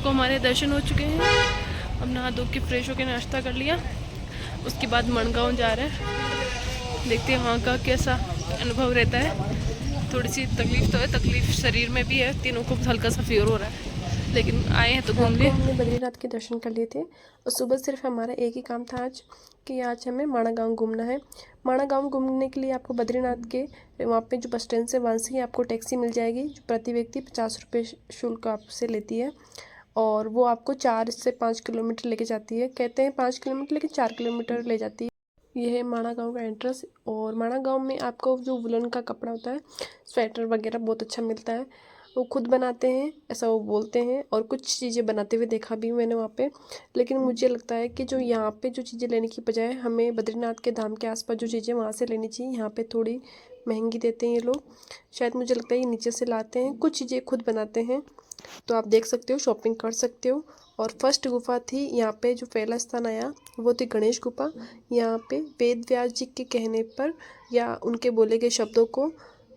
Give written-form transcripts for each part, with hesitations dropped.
हमारे दर्शन हो चुके हैं। अब नहा धो के फ्रेश होके नाश्ता कर लिया, उसके बाद मनगांव जा रहे हैं। देखते हैं वहाँ का कैसा अनुभव रहता है। थोड़ी सी तकलीफ तो है, तकलीफ शरीर में भी है, तीनों को हल्का सा फीवर हो रहा है, लेकिन आए हैं तो घूम लिए। हमने बद्रीनाथ के दर्शन कर लिए थे और सुबह सिर्फ हमारा एक ही काम था आज कि आज हमें माणा गाँव घूमना है। माणा गाँव घूमने के लिए आपको बद्रीनाथ के वहाँ पे जो बस स्टैंड से वानसी आपको टैक्सी मिल जाएगी, जो प्रति व्यक्ति 50 रुपये शुल्क आपसे लेती है और वो आपको 4 से 5 किलोमीटर लेके जाती है। कहते हैं 5 किलोमीटर लेकिन 4 किलोमीटर ले जाती है। यह है माणा गाँव का एंट्रेंस। और माणा गाँव में आपको जो वुलन का कपड़ा होता है, स्वेटर वगैरह बहुत अच्छा मिलता है। वो खुद बनाते हैं ऐसा वो बोलते हैं, और कुछ चीज़ें बनाते हुए देखा भी मैंने वहाँ पे। लेकिन मुझे लगता है कि जो यहाँ पे जो चीज़ें लेने की बजाय हमें बद्रीनाथ के धाम के आसपास जो चीज़ें वहाँ से लेनी चाहिए। यहाँ पे थोड़ी महंगी देते हैं ये लोग, शायद मुझे लगता है ये नीचे से लाते हैं, कुछ चीज़ें खुद बनाते हैं। तो आप देख सकते हो, शॉपिंग कर सकते हो। और फर्स्ट गुफा थी यहाँ पे, जो पहला स्थान आया वो थी गणेश गुफा। यहाँ पे वेद व्यास जी के कहने पर या उनके बोले गए शब्दों को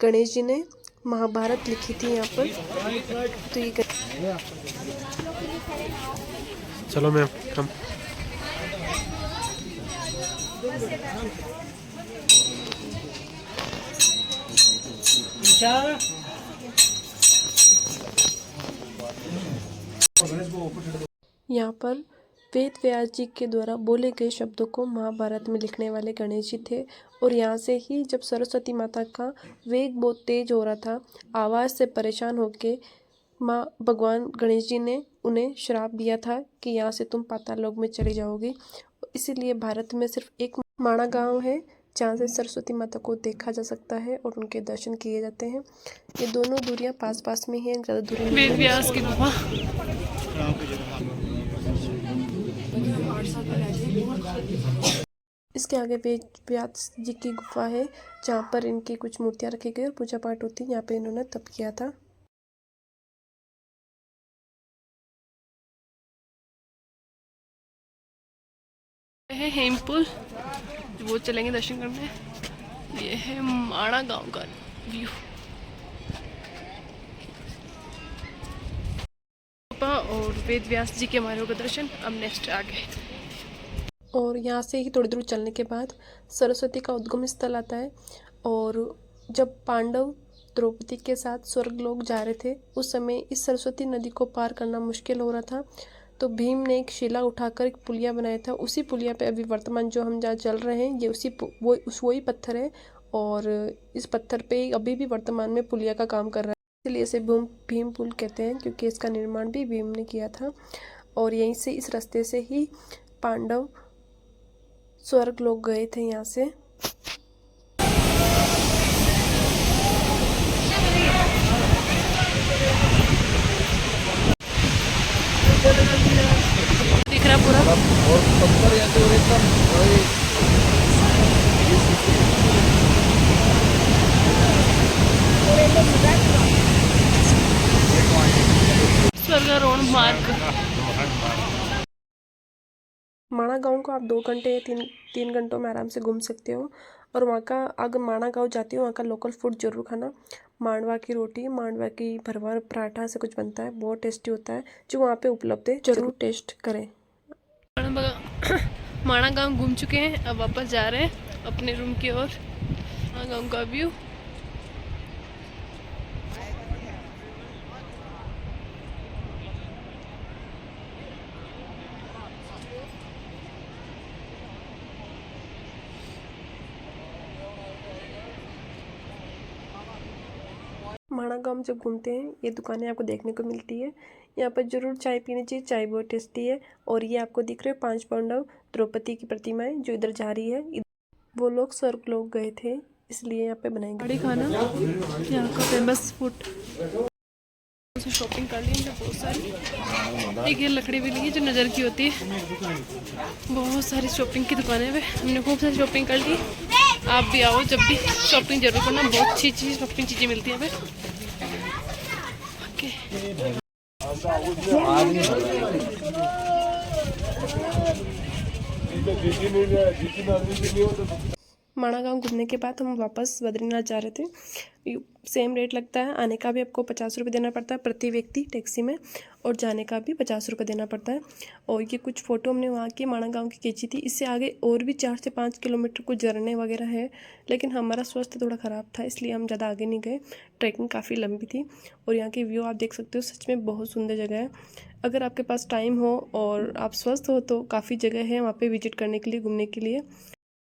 गणेश जी ने महाभारत लिखी थी यहाँ पर। तो ये चलो मैम हम यहाँ पर वेद व्यास जी के द्वारा बोले गए शब्दों को महाभारत में लिखने वाले गणेश जी थे। और यहाँ से ही जब सरस्वती माता का वेग बहुत तेज हो रहा था, आवाज़ से परेशान होके माँ भगवान गणेश जी ने उन्हें श्राप दिया था कि यहाँ से तुम पाताल लोक में चले जाओगे। इसीलिए भारत में सिर्फ एक माणा गाँव है जहाँ से सरस्वती माता को देखा जा सकता है और उनके दर्शन किए जाते हैं। ये दोनों दूरियाँ पास पास में ही हैं, ज़्यादा दूरी नहीं। वेद व्यास की गुफा। इसके आगे वेद व्यास जी की गुफा है जहाँ पर इनकी कुछ मूर्तियाँ रखी गई और पूजा पाठ होती है। यहाँ पे इन्होंने तप किया था। है हेमपुल, वो चलेंगे दर्शन करने। ये है माणा गांव का व्यू। और वेद व्यास जी के मार्गों का दर्शन। अब नेक्स्ट आगे। और यहाँ से ही थोड़ी दूर चलने के बाद सरस्वती का उद्गम स्थल आता है। और जब पांडव द्रौपदी के साथ स्वर्गलोक जा रहे थे, उस समय इस सरस्वती नदी को पार करना मुश्किल हो रहा था। तो भीम ने एक शिला उठाकर एक पुलिया बनाया था। उसी पुलिया पे अभी वर्तमान जो हम जहाँ चल रहे हैं, ये वही पत्थर है। और इस पत्थर पे अभी भी वर्तमान में पुलिया का काम कर रहा है। इसलिए इसे भीम पुल कहते हैं, क्योंकि इसका निर्माण भी भीम ने किया था। और यहीं से, इस रास्ते से ही पांडव स्वर्ग लोग गए थे यहाँ से। दिख रहा पूरा और पत्थर यहाँ पे एकदम स्वर्गारोहण मार्ग। माणा गांव को आप 2 घंटे या 3 घंटों में आराम से घूम सकते हो। और वहाँ का, अगर माणा गांव जाते हो, वहाँ का लोकल फूड जरूर खाना। मांडवा की रोटी, मांडवा की भरवा पराठा से कुछ बनता है, बहुत टेस्टी होता है, जो वहाँ पे उपलब्ध है, जरूर टेस्ट करें। माणा गांव घूम चुके हैं, अब वापस जा रहे हैं अपने रूम की ओर। माणा गांव का व्यू। माणा गांव जब घूमते हैं, ये दुकानें आपको देखने को मिलती है। यहाँ पर जरूर चाय पीनी चाहिए, चाय बहुत टेस्टी है। और ये आपको दिख रहे 5 पांडव द्रौपदी की प्रतिमाएं जो इधर जा रही है। वो लोग स्वर्ग लोग गए थे, इसलिए यहाँ पे बनाएंगे। गाड़ी खाना यहाँ का फेमस फूड। शॉपिंग कर ली बहुत सारी। एक ये लकड़ी भी ली है जो नज़र की होती है। बहुत सारी शॉपिंग की दुकानें पे हमने खूब सारी शॉपिंग कर ली। आप भी आओ, जब भी शॉपिंग जरूर करना, बहुत अच्छी शॉपिंग चीज़ें मिलती हैं यहाँ पे। ओके माणा गांव घूमने के बाद हम वापस बद्रीनाथ जा रहे थे। सेम रेट लगता है, आने का भी आपको 50 रुपये देना पड़ता है प्रति व्यक्ति टैक्सी में, और जाने का भी 50 रुपये देना पड़ता है। और ये कुछ फ़ोटो हमने वहाँ की माणा गांव की खींची थी। इससे आगे और भी 4 से 5 किलोमीटर कुछ झरने वगैरह है, लेकिन हमारा स्वास्थ्य थोड़ा ख़राब था इसलिए हम ज़्यादा आगे नहीं गए। ट्रैकिंग काफ़ी लंबी थी और यहाँ के व्यू आप देख सकते हो, सच में बहुत सुंदर जगह है। अगर आपके पास टाइम हो और आप स्वस्थ हो तो काफ़ी जगह है वहाँ पे विजिट करने के लिए, घूमने के लिए।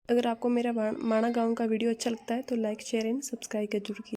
अगर आपको मेरा माणा गांव का वीडियो अच्छा लगता है तो लाइक शेयर एंड सब्सक्राइब जरूर कीजिए।